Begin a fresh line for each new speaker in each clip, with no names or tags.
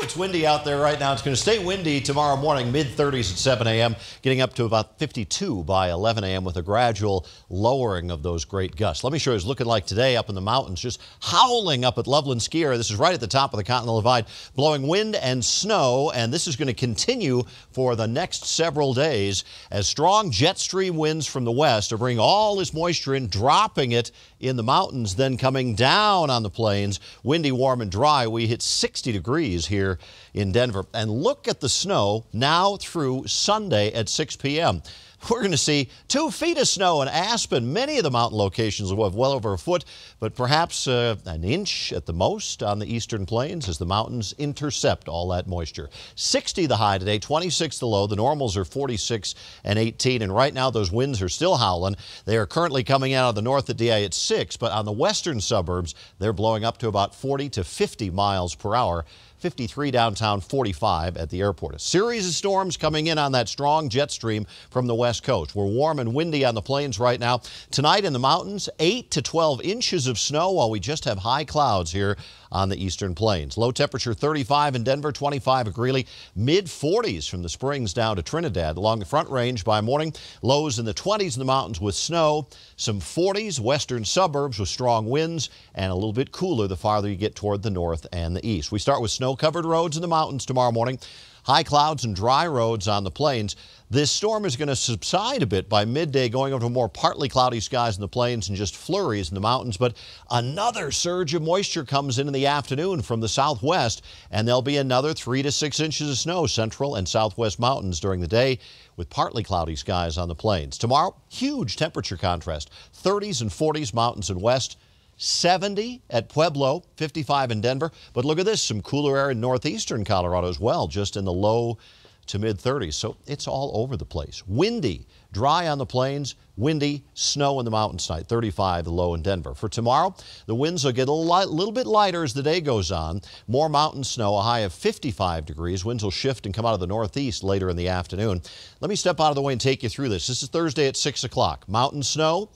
It's windy out there right now. It's going to stay windy tomorrow morning, mid-30s at 7 a.m., getting up to about 52 by 11 a.m. with a gradual lowering of those great gusts. Let me show you what it's looking like today up in the mountains, just howling up at Loveland Ski Area. This is right at the top of the Continental Divide, blowing wind and snow, and this is going to continue for the next several days as strong jet stream winds from the west are bringing all this moisture in, dropping it in the mountains, then coming down on the plains. Windy, warm, and dry. We hit 60 degrees here in Denver. And look at the snow now through Sunday at 6 p.m. We're going to see 2 feet of snow in Aspen. Many of the mountain locations will have well over a foot, but perhaps an inch at the most on the eastern plains as the mountains intercept all that moisture. 60 the high today, 26 the low. The normals are 46 and 18, and right now those winds are still howling. They are currently coming out of the north at DI at 6, but on the western suburbs, they're blowing up to about 40 to 50 miles per hour. 53 downtown, 45 at the airport. A series of storms coming in on that strong jet stream from the west coast. We're warm and windy on the plains right now. Tonight in the mountains, 8 to 12 inches of snow while we just have high clouds here on the eastern plains. Low temperature 35 in Denver, 25 at Greeley, mid-40s from the Springs down to Trinidad. Along the Front Range by morning, lows in the 20s in the mountains with snow, some 40s western suburbs with strong winds, and a little bit cooler the farther you get toward the north and the east. We start with snow-covered roads in the mountains tomorrow morning. High clouds and dry roads on the plains. This storm is going to subside a bit by midday, going over to more partly cloudy skies in the plains and just flurries in the mountains. But another surge of moisture comes in the afternoon from the southwest, and there'll be another 3 to 6 inches of snow central and southwest mountains during the day with partly cloudy skies on the plains. Tomorrow, huge temperature contrast, 30s and 40s mountains and west. 70 at Pueblo, 55 in Denver. But look at this, some cooler air in northeastern Colorado as well, just in the low to mid-30s. So it's all over the place. Windy, dry on the plains, windy, snow in the mountains tonight, 35 the low in Denver. For tomorrow, the winds will get a little bit lighter as the day goes on. More mountain snow, a high of 55 degrees. Winds will shift and come out of the northeast later in the afternoon. Let me step out of the way and take you through this. This is Thursday at 6 o'clock. Mountain snow.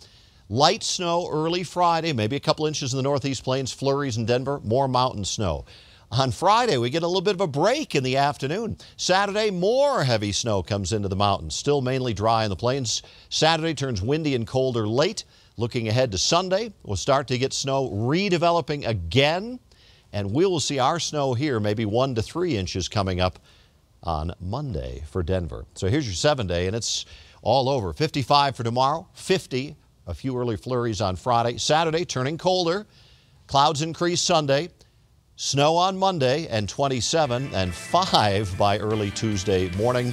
Light snow early Friday, maybe a couple inches in the northeast plains, flurries in Denver, more mountain snow. On Friday, we get a little bit of a break in the afternoon. Saturday, more heavy snow comes into the mountains, still mainly dry in the plains. Saturday turns windy and colder late. Looking ahead to Sunday, we'll start to get snow redeveloping again, and we will see our snow here, maybe 1 to 3 inches coming up on Monday for Denver. So here's your 7-day, and it's all over. 55 for tomorrow, 50. A few early flurries on Friday. Saturday turning colder. Clouds increase Sunday. Snow on Monday and 27 and 5 by early Tuesday morning.